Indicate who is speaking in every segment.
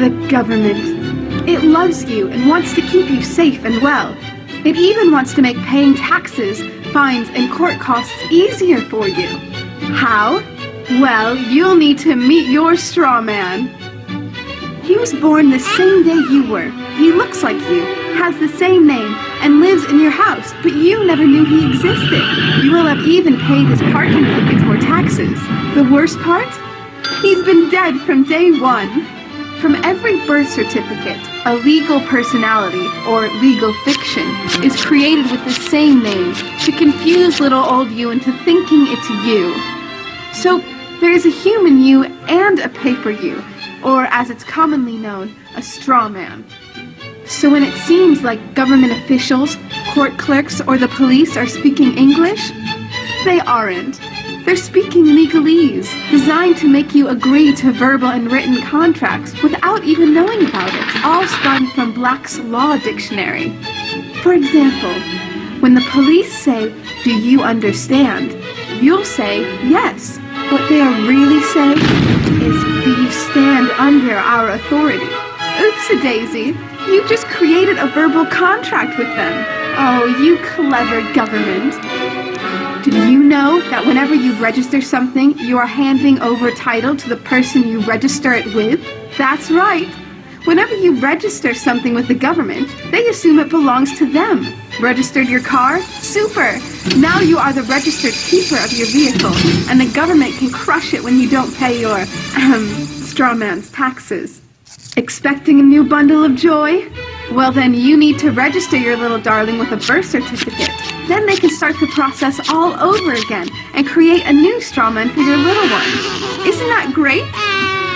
Speaker 1: The government. It loves you and wants to keep you safe and well. It even wants to make paying taxes, fines, and court costs easier for you. How? Well, you'll need to meet your straw man. He was born the same day you were. He looks like you, has the same name, and lives in your house, but you never knew he existed. You will have even paid his parking tickets or taxes. The worst part? He's been dead from day one. From every birth certificate, a legal personality, or legal fiction, is created with the same name to confuse little old you into thinking it's you. So, there's a human you and a paper you, or as it's commonly known, a straw man. So when it seems like government officials, court clerks, or the police are speaking English, they aren't. They're speaking legalese, designed to make you agree to verbal and written contracts without even knowing about it, all spun from Black's Law Dictionary. For example, when the police say, "Do you understand?" you'll say, "Yes." What they are really saying is, "Do you stand under our authority?" Oops-a-daisy, you just created a verbal contract with them. Oh, you clever government. Did you know that whenever you register something, you are handing over title to the person you register it with? That's right. Whenever you register something with the government, they assume it belongs to them. Registered your car? Super! Now you are the registered keeper of your vehicle, and the government can crush it when you don't pay your, straw man's taxes. Expecting a new bundle of joy? Well then you need to register your little darling with a birth certificate. Then they can start the process all over again and create a new straw man for your little one. Isn't that great?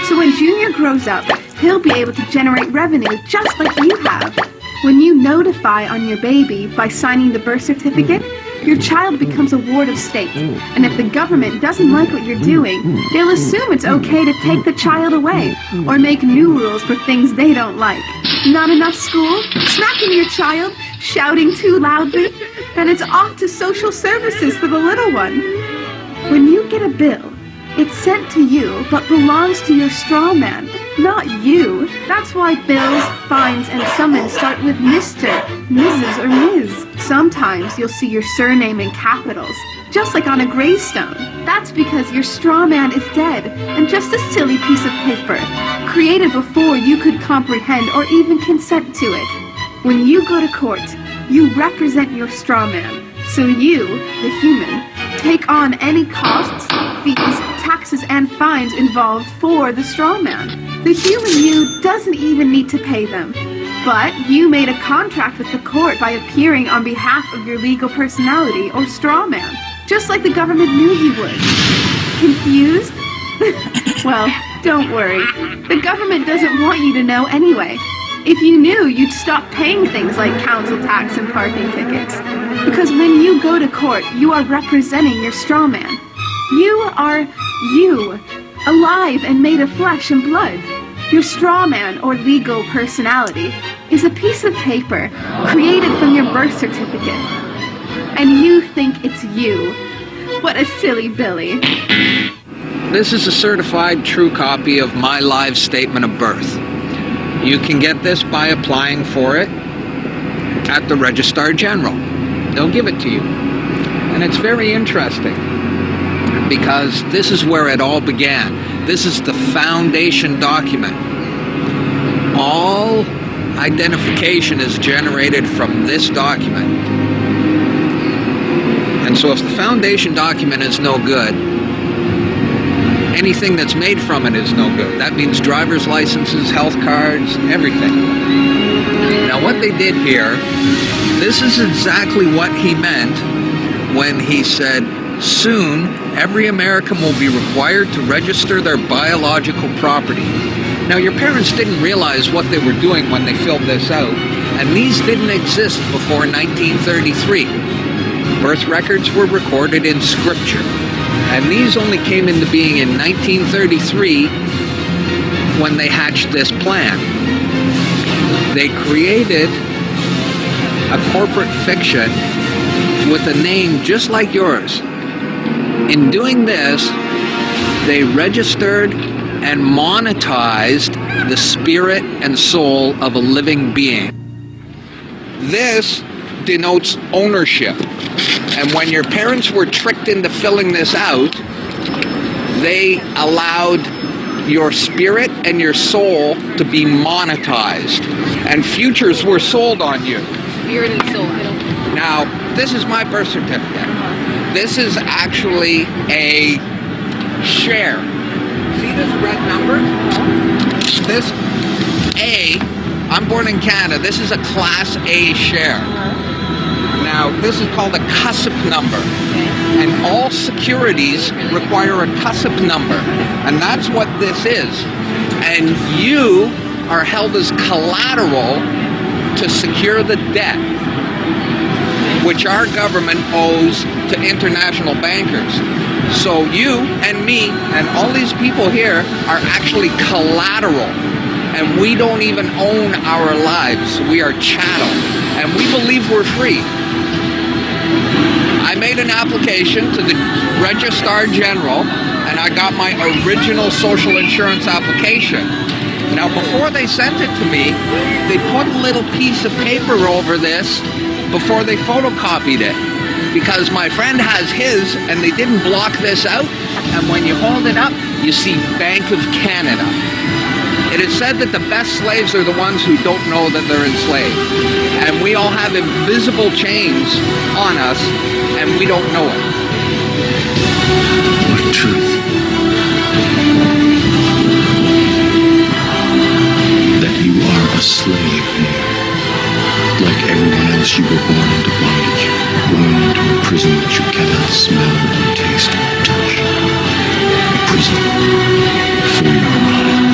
Speaker 1: So when Junior grows up, he'll be able to generate revenue just like you have. When you notify on your baby by signing the birth certificate, your child becomes a ward of state. And if the government doesn't like what you're doing, they'll assume it's okay to take the child away or make new rules for things they don't like. Not enough school? Smacking your child? Shouting too loudly? And it's off to social services for the little one. When you get a bill, it's sent to you but belongs to your straw man, not you. That's why bills, fines, and summons start with Mr., Mrs., or Ms. Sometimes you'll see your surname in capitals, just like on a gravestone. That's because your straw man is dead and just a silly piece of paper, created before you could comprehend or even consent to it. When you go to court, you represent your straw man. So you, the human, take on any costs, fees, taxes, and fines involved for the straw man. The human you doesn't even need to pay them. But you made a contract with the court by appearing on behalf of your legal personality or straw man, just like the government knew you would. Confused? Well, don't worry. The government doesn't want you to know anyway. If you knew, you'd stop paying things like council tax and parking tickets. Because when you go to court, you are representing your straw man. You are you, alive and made of flesh and blood. Your straw man, or legal personality, is a piece of paper created from your birth certificate. And you think it's you. What a silly Billy.
Speaker 2: This is a certified true copy of my live statement of birth. You can get this by applying for it at the Registrar General. They'll give it to you. And it's very interesting because this is where it all began. This is the foundation document. All identification is generated from this document. And so if the foundation document is no good, anything that's made from it is no good. That means driver's licenses, health cards, everything. Now what they did here, this is exactly what he meant when he said, soon every American will be required to register their biological property. Now your parents didn't realize what they were doing when they filled this out, and these didn't exist before 1933. Birth records were recorded in scripture. And these only came into being in 1933 when they hatched this plan. They created a corporate fiction with a name just like yours. In doing this, they registered and monetized the spirit and soul of a living being. This denotes ownership. And when your parents were tricked into filling this out, they allowed your spirit and your soul to be monetized. And futures were sold on you.
Speaker 3: Spirit and soul.
Speaker 2: Now, this is my birth certificate. This is actually a share. See this red number? This A, I'm born in Canada, this is a Class A share. Now, this is called a CUSP number. And all securities require a CUSP number. And that's what this is. And you are held as collateral to secure the debt, which our government owes to international bankers. So you and me and all these people here are actually collateral. And we don't even own our lives. We are chattel. And we believe we're free. I made an application to the Registrar General, and I got my original social insurance application. Now, before they sent it to me, they put a little piece of paper over this before they photocopied it, because my friend has his, and they didn't block this out, and when you hold it up, you see Bank of Canada. It is said that the best slaves are the ones who don't know that they're enslaved. And we all have invisible chains on us, and we don't know it.
Speaker 4: What truth? That you are a slave here. Like everyone else, you were born into bondage. Born into a prison that you cannot smell or taste or touch. A prison for your mind.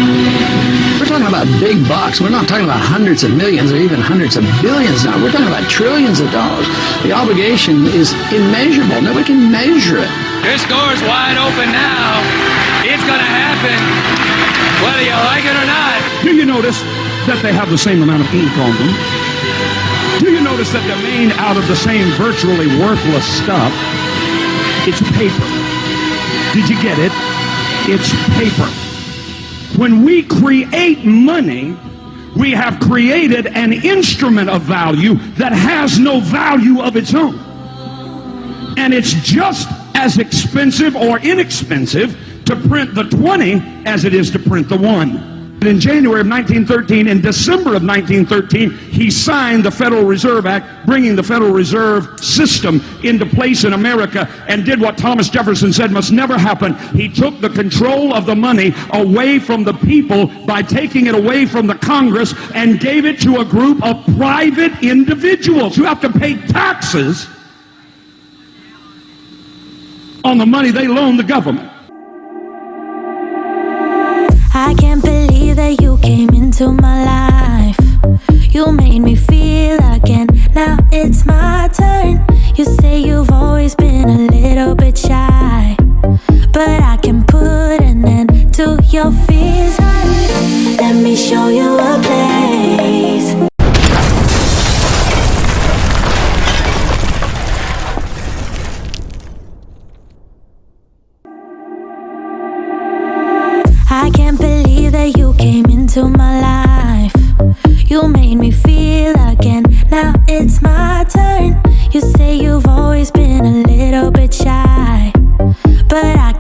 Speaker 5: We're talking about big bucks. We're not talking about hundreds of millions or even hundreds of billions now. We're talking about trillions of dollars. The obligation is immeasurable. Nobody can measure it.
Speaker 6: This door's wide open now. It's gonna happen, whether you like it or not.
Speaker 7: Do you notice that they have the same amount of ink on them? Do you notice that they're made out of the same virtually worthless stuff? It's paper. Did you get it? It's paper. When we create money, we have created an instrument of value that has no value of its own. And it's just as expensive or inexpensive to print the 20 as it is to print the 1. In January of 1913, in December of 1913, he signed the Federal Reserve Act, bringing the Federal Reserve System into place in America, and did what Thomas Jefferson said must never happen. He took the control of the money away from the people by taking it away from the Congress and gave it to a group of private individuals who have to pay taxes on the money they loan the government.
Speaker 8: I can't believe that you came into my life. You made me feel again. Now it's my turn. You say you've always been a little bit shy, but I can put an end to your fears, honey. Let me show you a place. I can't believe that you came into my life. You made me feel again. Now it's my turn. You say you've always been a little bit shy, but I